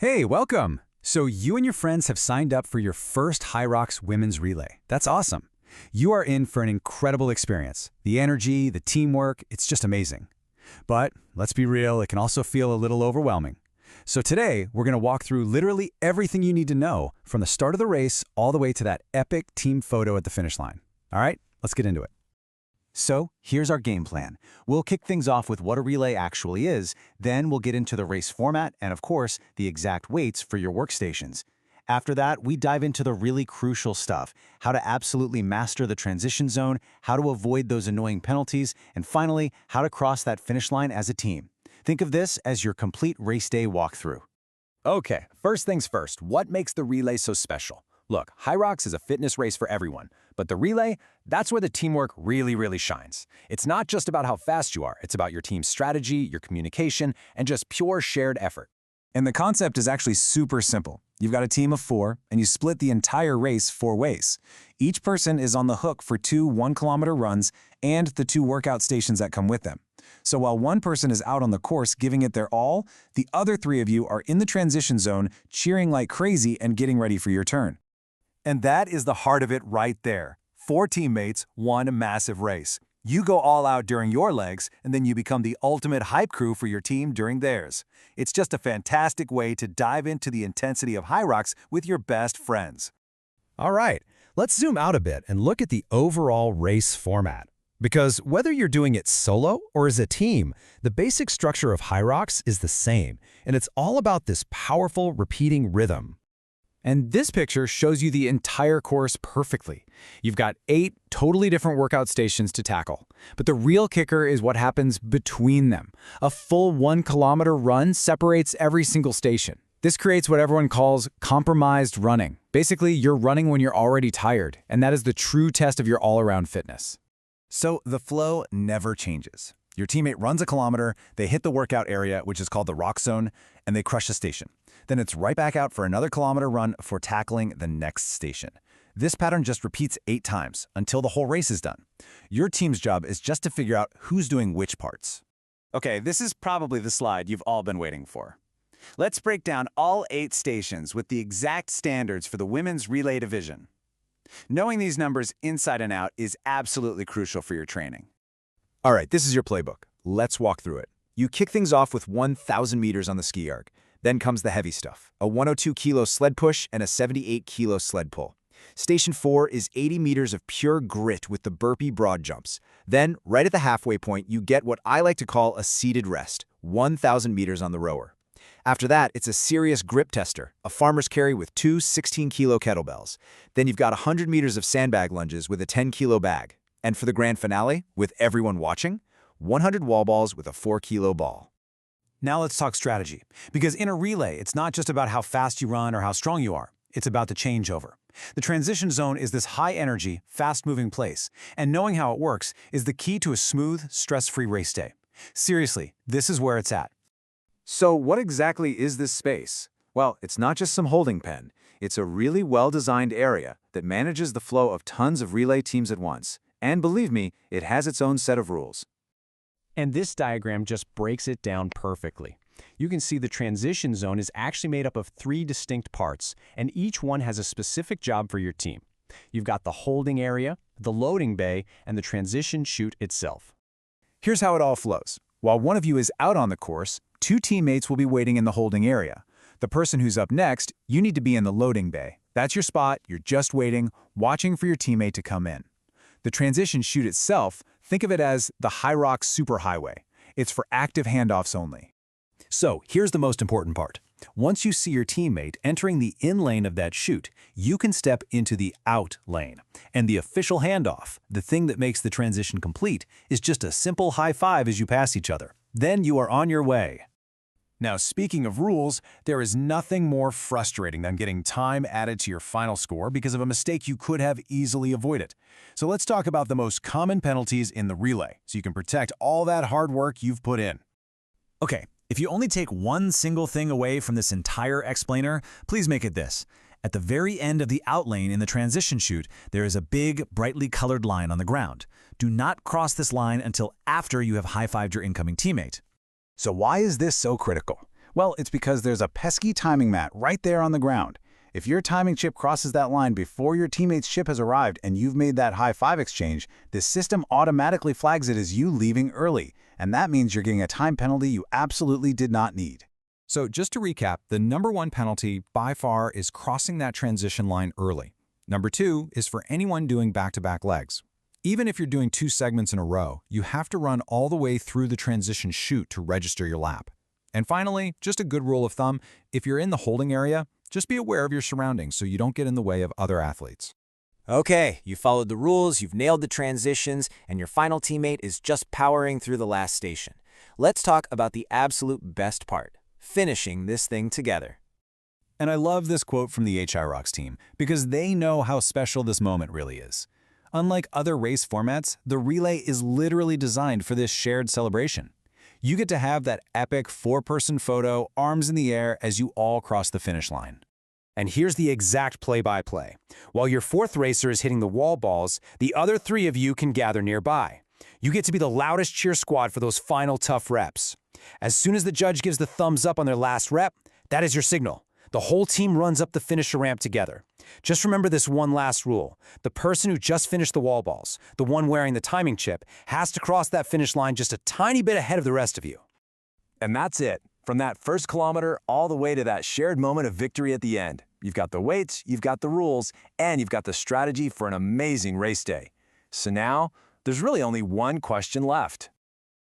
Hey, welcome! So you and your friends have signed up for your first HYROX Women's Relay. That's awesome. You are in for an incredible experience. The energy, the teamwork, it's just amazing. But let's be real, it can also feel a little overwhelming. So today, we're going to walk through literally everything you need to know from the start of the race all the way to that epic team photo at the finish line. All right, let's get into it. So here's our game plan. We'll kick things off with what a relay actually is, then we'll get into the race format and, of course, the exact weights for your workstations. After that, we dive into the really crucial stuff, how to absolutely master the transition zone, how to avoid those annoying penalties, and finally, how to cross that finish line as a team. Think of this as your complete race day walkthrough. Okay, first things first, what makes the relay so special? Look, HYROX is a fitness race for everyone, but the relay, that's where the teamwork really shines. It's not just about how fast you are, it's about your team's strategy, your communication, and just pure shared effort. And the concept is actually super simple. You've got a team of 4, and you split the entire race 4 ways. Each person is on the hook for 2 1-kilometer runs and the 2 workout stations that come with them. So while one person is out on the course giving it their all, the other 3 of you are in the transition zone cheering like crazy and getting ready for your turn. And that is the heart of it right there. 4 teammates, 1 massive race. You go all out during your legs, and then you become the ultimate hype crew for your team during theirs. It's just a fantastic way to dive into the intensity of HYROX with your best friends. All right, let's zoom out a bit and look at the overall race format. Because whether you're doing it solo or as a team, the basic structure of HYROX is the same, and it's all about this powerful, repeating rhythm. And this picture shows you the entire course perfectly. You've got 8 totally different workout stations to tackle. But the real kicker is what happens between them. A full 1-kilometer run separates every single station. This creates what everyone calls compromised running. Basically, you're running when you're already tired, and that is the true test of your all-around fitness. So the flow never changes. Your teammate runs a kilometer, they hit the workout area, which is called the rock zone, and they crush a station. Then it's right back out for another kilometer run for tackling the next station. This pattern just repeats 8 times until the whole race is done. Your team's job is just to figure out who's doing which parts. Okay, this is probably the slide you've all been waiting for. Let's break down all 8 stations with the exact standards for the women's relay division. Knowing these numbers inside and out is absolutely crucial for your training. All right, this is your playbook. Let's walk through it. You kick things off with 1,000 meters on the SkiErg. Then comes the heavy stuff, a 102-kilo sled push and a 78-kilo sled pull. Station 4 is 80 meters of pure grit with the burpee broad jumps. Then, right at the halfway point, you get what I like to call a seated rest, 1,000 meters on the rower. After that, it's a serious grip tester, a farmer's carry with 2 16-kilo kettlebells. Then you've got 100 meters of sandbag lunges with a 10-kilo bag. And for the grand finale, with everyone watching, 100 wall balls with a 4-kilo ball. Now let's talk strategy. Because in a relay, it's not just about how fast you run or how strong you are. It's about the changeover. The transition zone is this high-energy, fast-moving place, and knowing how it works is the key to a smooth, stress-free race day. Seriously, this is where it's at. So what exactly is this space? Well, it's not just some holding pen. It's a really well-designed area that manages the flow of tons of relay teams at once. And believe me, it has its own set of rules. And this diagram just breaks it down perfectly. You can see the transition zone is actually made up of 3 distinct parts, and each one has a specific job for your team. You've got the holding area, the loading bay, and the transition chute itself. Here's how it all flows. While one of you is out on the course, 2 teammates will be waiting in the holding area. The person who's up next, you need to be in the loading bay. That's your spot, you're just waiting, watching for your teammate to come in. The transition chute itself, think of it as the HYROX superhighway. It's for active handoffs only. So here's the most important part. Once you see your teammate entering the in lane of that chute, you can step into the out lane. And the official handoff, the thing that makes the transition complete, is just a simple high five as you pass each other. Then you are on your way. Now, speaking of rules, there is nothing more frustrating than getting time added to your final score because of a mistake you could have easily avoided. So let's talk about the most common penalties in the relay, so you can protect all that hard work you've put in. Okay, if you only take one single thing away from this entire explainer, please make it this. At the very end of the out lane in the transition chute, there is a big, brightly colored line on the ground. Do not cross this line until after you have high-fived your incoming teammate. So why is this so critical? Well, it's because there's a pesky timing mat right there on the ground. If your timing chip crosses that line before your teammate's chip has arrived and you've made that high five exchange, the system automatically flags it as you leaving early, and that means you're getting a time penalty you absolutely did not need. So just to recap, the #1 penalty by far is crossing that transition line early. #2 is for anyone doing back-to-back legs. Even if you're doing 2 segments in a row, you have to run all the way through the transition chute to register your lap. And finally, just a good rule of thumb, if you're in the holding area, just be aware of your surroundings so you don't get in the way of other athletes. Okay, you followed the rules, you've nailed the transitions, and your final teammate is just powering through the last station. Let's talk about the absolute best part, finishing this thing together. And I love this quote from the HYROX team because they know how special this moment really is. Unlike other race formats, the relay is literally designed for this shared celebration. You get to have that epic 4-person photo, arms in the air, as you all cross the finish line. And here's the exact play-by-play. While your 4th racer is hitting the wall balls, the other 3 of you can gather nearby. You get to be the loudest cheer squad for those final tough reps. As soon as the judge gives the thumbs up on their last rep, that is your signal. The whole team runs up the finisher ramp together. Just remember this one last rule. The person who just finished the wall balls, the one wearing the timing chip, has to cross that finish line just a tiny bit ahead of the rest of you. And that's it. From that first kilometer all the way to that shared moment of victory at the end. You've got the weights, you've got the rules, and you've got the strategy for an amazing race day. So now, there's really only one question left.